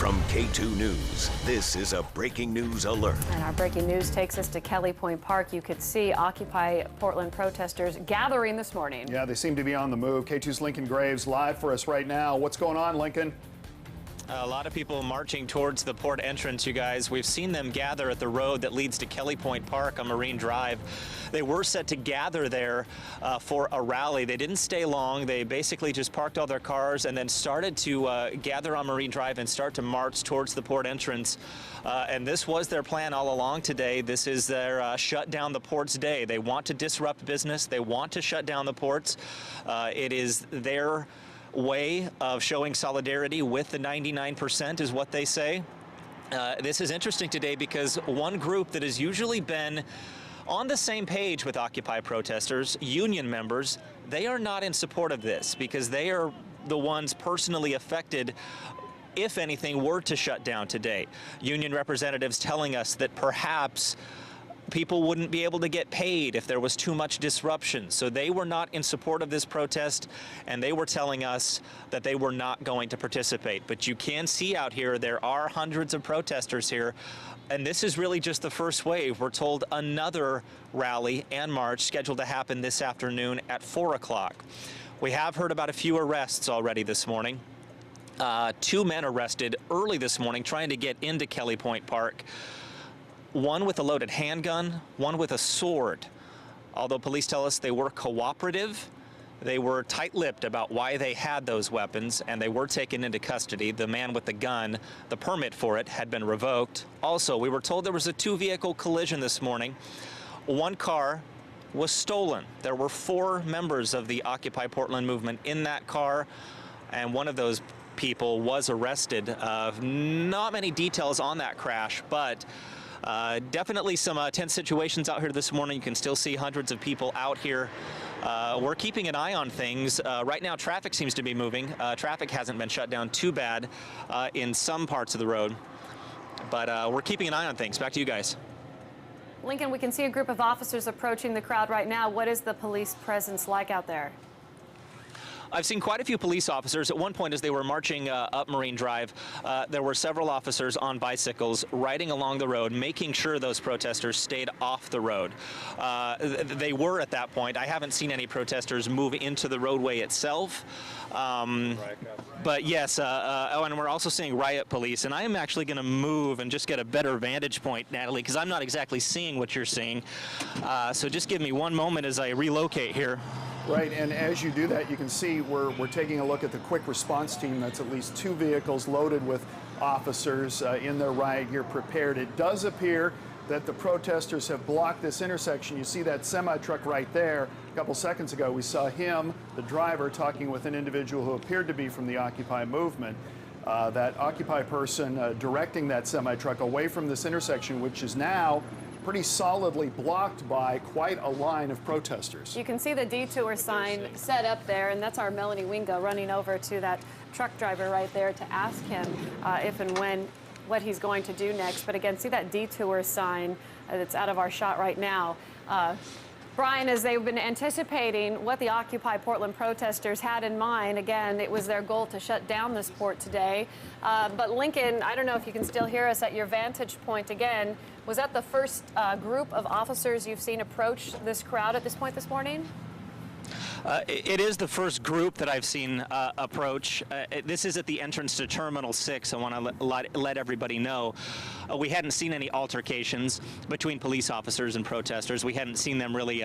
From KATU News, this is a breaking news alert. And our breaking news takes us to Kelly Point Park. You could see Occupy Portland protesters gathering this morning. Yeah, they seem to be on the move. KATU's Lincoln Graves live for us right now. What's going on, Lincoln? A lot of people marching towards the port entrance, you guys. We've seen them gather at the road that leads to Kelly Point Park on Marine Drive. They were set to gather there for a rally. They didn't stay long. They basically just parked all their cars and then started to gather on Marine Drive and start to march towards the port entrance. And this was their plan all along today. This is their shut down the ports day. They want to disrupt business. They want to shut down the ports. It is their way of showing solidarity with the 99% is what they say. This is interesting today because one group that has usually been on the same page with Occupy protesters, union members, they are not in support of this because they are the ones personally affected if anything were to shut down today. Union representatives telling us that perhaps people wouldn't be able to get paid if there was too much disruption. So they were not in support of this protest, and they were telling us that they were not going to participate. But you can see out here, there are hundreds of protesters here, and this is really just the first wave. We're told another rally and march scheduled to happen this afternoon at 4 o'clock. We have heard about a few arrests already this morning. 2 men arrested early this morning trying to get into Kelly Point Park. One with a loaded handgun, one with a sword. Although police tell us they were cooperative, they were tight-lipped about why they had those weapons, and they were taken into custody. The man with the gun, the permit for it had been revoked. Also, we were told there was a 2-vehicle collision this morning. One car was stolen. There were 4 members of the Occupy Portland movement in that car, and one of those people was arrested. Not many details on that crash, but definitely some tense situations out here this morning. You can still see hundreds of people out here. We're keeping an eye on things. Right now, traffic seems to be moving. Traffic hasn't been shut down too bad in some parts of the road, but we're keeping an eye on things. Back to you guys. Lincoln, we can see a group of officers approaching the crowd right now. What is the police presence like out there? I've seen quite a few police officers. At one point, as they were marching up Marine Drive, there were several officers on bicycles riding along the road, making sure those protesters stayed off the road. They were at that point. I haven't seen any protesters move into the roadway itself. But yes, oh, and we're also seeing riot police. And I am actually going to move and just get a better vantage point, Natalie, because I'm not exactly seeing what you're seeing. So just give me one moment as I relocate here. Right, and as you do that, you can see we're taking a look at the quick response team. That's at least 2 vehicles loaded with officers in their riot gear prepared. It does appear that the protesters have blocked this intersection. You see that semi-truck right there. A couple seconds ago, we saw him, the driver, talking with an individual who appeared to be from the Occupy movement. That Occupy person directing that semi-truck away from this intersection, which is now pretty solidly blocked by quite a line of protesters. You can see the detour sign set up there, and that's our Melanie Wingo running over to that truck driver right there to ask him if and when what he's going to do next. But again, see that detour sign that's out of our shot right now. Brian, as they've been anticipating what the Occupy Portland protesters had in mind, again, it was their goal to shut down this port today. But Lincoln, I don't know if you can still hear us at your vantage point again. Was that the first group of officers you've seen approach this crowd at this point this morning? It is the first group that I've seen approach. This is at the entrance to Terminal 6. I want to let everybody know. We hadn't seen any altercations between police officers and protesters. We hadn't seen them really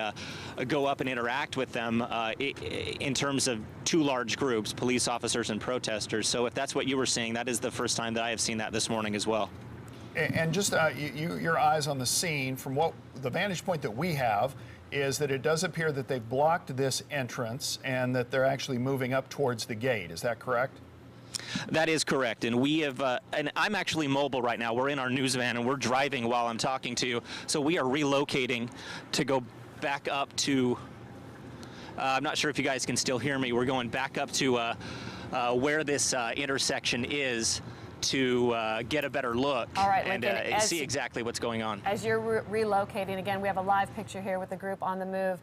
go up and interact with them in terms of 2 large groups, police officers and protesters. So if that's what you were seeing, that is the first time that I have seen that this morning as well. And just your eyes on the scene, from what the vantage point that we have, is that it does appear that they've blocked this entrance and that they're actually moving up towards the gate. Is that correct? That is correct, and we have, and I'm actually mobile right now. We're in our news van and we're driving while I'm talking to you. So we are relocating to go back up to, I'm not sure if you guys can still hear me. We're going back up to where this intersection is to get a better look. All right, and Lincoln, see exactly what's going on. As you're relocating, again, we have a live picture here with the group on the move.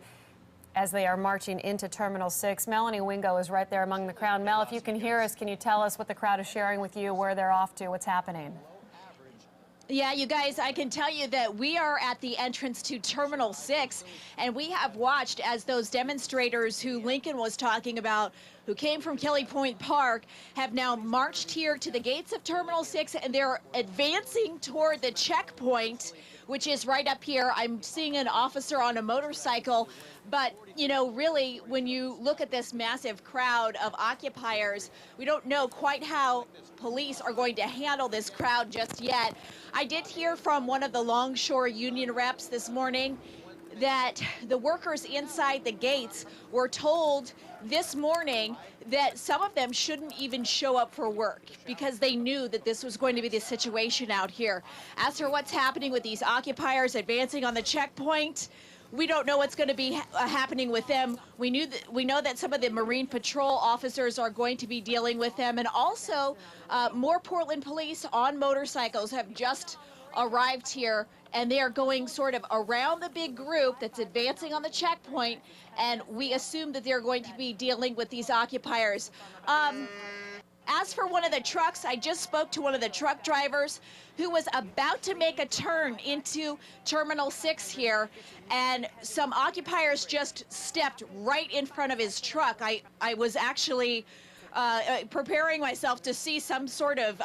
as they are marching into Terminal 6. Melanie Wingo is right there among the crowd. Mel, if you can hear us, can you tell us what the crowd is sharing with you, where they're off to, what's happening? Yeah, you guys, I can tell you that we are at the entrance to Terminal 6, and we have watched as those demonstrators who Lincoln was talking about, who came from Kelly Point Park, have now marched here to the gates of Terminal 6, and they're advancing toward the checkpoint, which is right up here. I'm seeing an officer on a motorcycle, but, you know, really, when you look at this massive crowd of occupiers, we don't know quite how police are going to handle this crowd just yet. I did hear from one of the Longshore Union reps this morning that the workers inside the gates were told this morning that some of them shouldn't even show up for work because they knew that this was going to be the situation out here. As for what's happening with these occupiers advancing on the checkpoint, we don't know what's going to be happening with them. We know that some of the Marine Patrol officers are going to be dealing with them, and also more Portland police on motorcycles have just arrived here, and they are going sort of around the big group that's advancing on the checkpoint, and we assume that they're going to be dealing with these occupiers. As for one of the trucks, I just spoke to one of the truck drivers who was about to make a turn into Terminal 6 here, and some occupiers just stepped right in front of his truck. I was actually preparing myself to see some sort of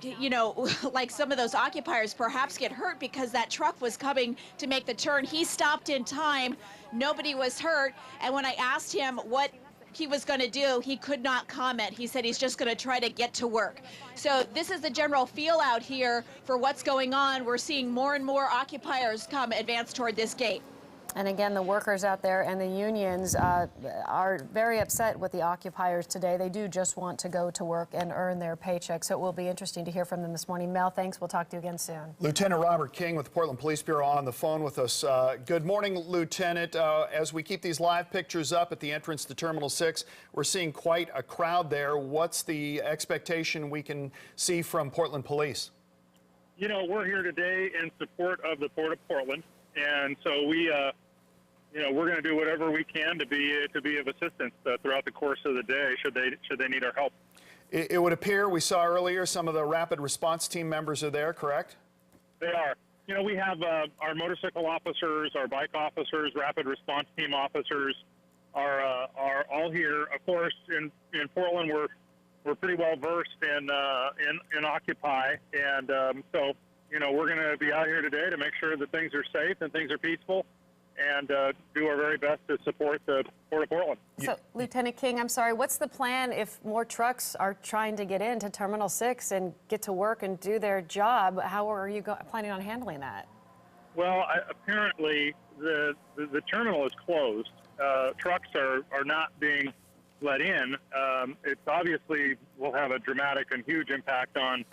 you know, like some of those occupiers perhaps get hurt because that truck was coming to make the turn. He stopped in time. Nobody was hurt. And when I asked him what he was going to do, he could not comment. He said he's just going to try to get to work. So this is the general feel out here for what's going on. We're seeing more and more occupiers advance toward this gate. And again, the workers out there and the unions are very upset with the occupiers today. They do just want to go to work and earn their paycheck. So it will be interesting to hear from them this morning. Mel, thanks. We'll talk to you again soon. Lieutenant Robert King with the Portland Police Bureau on the phone with us. Good morning, Lieutenant. As we keep these live pictures up at the entrance to Terminal 6, we're seeing quite a crowd there. What's the expectation we can see from Portland Police? You know, we're here today in support of the Port of Portland, and so we you know, we're going to do whatever we can to be of assistance throughout the course of the day, should they need our help. It would appear, we saw earlier, some of the rapid response team members are there, correct? They are. You know, we have our motorcycle officers, our bike officers, rapid response team officers are all here. Of course, in Portland, we're pretty well versed in Occupy, and so you know, we're going to be out here today to make sure that things are safe and things are peaceful, and do our very best to support the Port of Portland. So, Lieutenant King, I'm sorry, what's the plan if more trucks are trying to get into Terminal 6 and get to work and do their job? How are you planning on handling that? Well, apparently the terminal is closed. Trucks are not being let in. It's obviously will have a dramatic and huge impact on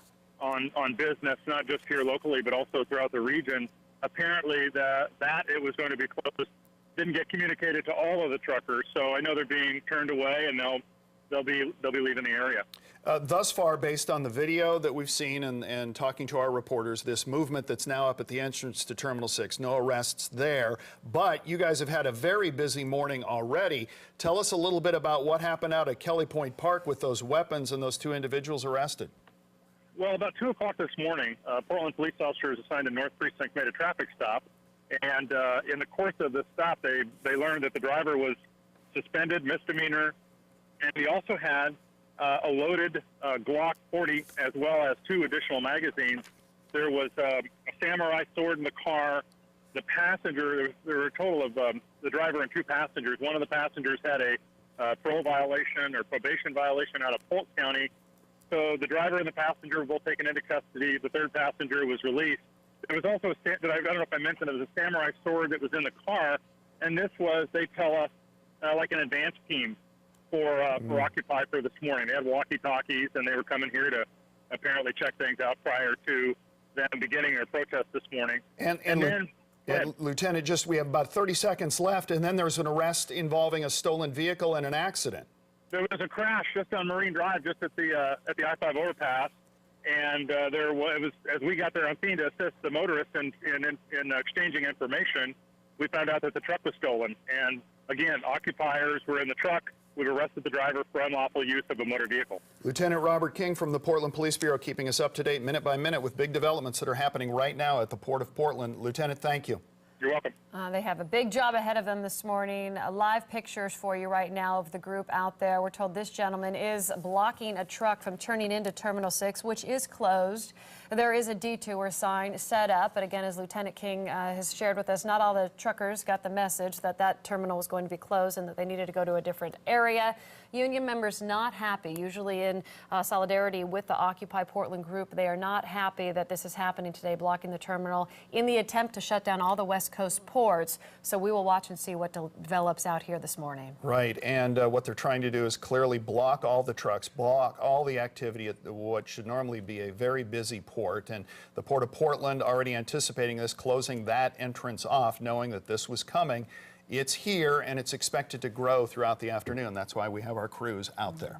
business, not just here locally, but also throughout the region. Apparently that it was going to be closed didn't get communicated to all of the truckers, so I know they're being turned away, and they'll be leaving the area. Thus far, based on the video that we've seen and talking to our reporters, this movement that's now up at the entrance to Terminal 6, no arrests there, but you guys have had a very busy morning already. Tell us a little bit about what happened out at Kelly Point Park with those weapons and those two individuals arrested. Well, about 2 o'clock this morning, Portland police officers assigned to North Precinct made a traffic stop, and in the course of the stop, they learned that the driver was suspended, misdemeanor, and he also had a loaded Glock 40 as well as 2 additional magazines. There was a samurai sword in the car. The passenger, there were a total of the driver and 2 passengers. One of the passengers had a parole violation or probation violation out of Polk County. So the driver and the passenger were both taken into custody. The 3rd passenger was released. There was also I don't know if I mentioned, there was a samurai sword that was in the car, and this was, they tell us, like an advance team for Occupy for this morning. They had walkie-talkies, and they were coming here to apparently check things out prior to them beginning their protest this morning. And then, Lieutenant, we have about 30 seconds left, and then there's an arrest involving a stolen vehicle and an accident. There was a crash just on Marine Drive, just at the I-5 overpass, and it was as we got there on scene to assist the motorists in exchanging information. we found out that the truck was stolen. And again, occupiers were in the truck. We've arrested the driver for unlawful use of a motor vehicle. Lieutenant Robert King from the Portland Police Bureau keeping us up to date minute by minute with big developments that are happening right now at the Port of Portland. Lieutenant, thank you. You're welcome. They have a big job ahead of them this morning. Live pictures for you right now of the group out there. We're told this gentleman is blocking a truck from turning into Terminal 6, which is closed. There is a detour sign set up, but again, as Lieutenant King has shared with us, not all the truckers got the message that that terminal was going to be closed and that they needed to go to a different area. Union members not happy, usually in solidarity with the Occupy Portland group. They are not happy that this is happening today, blocking the terminal in the attempt to shut down all the West Coast ports. So we will watch and see what develops out here this morning. Right, and what they're trying to do is clearly block all the trucks, block all the activity at what should normally be a very busy port. And the Port of Portland already anticipating this, closing that entrance off, knowing that this was coming. It's here, and it's expected to grow throughout the afternoon. That's why we have our crews out there.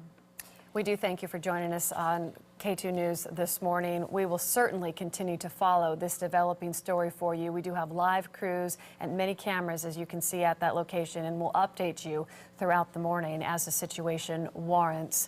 We do thank you for joining us on KATU News this morning. We will certainly continue to follow this developing story for you. We do have live crews and many cameras, as you can see, at that location, and we'll update you throughout the morning as the situation warrants.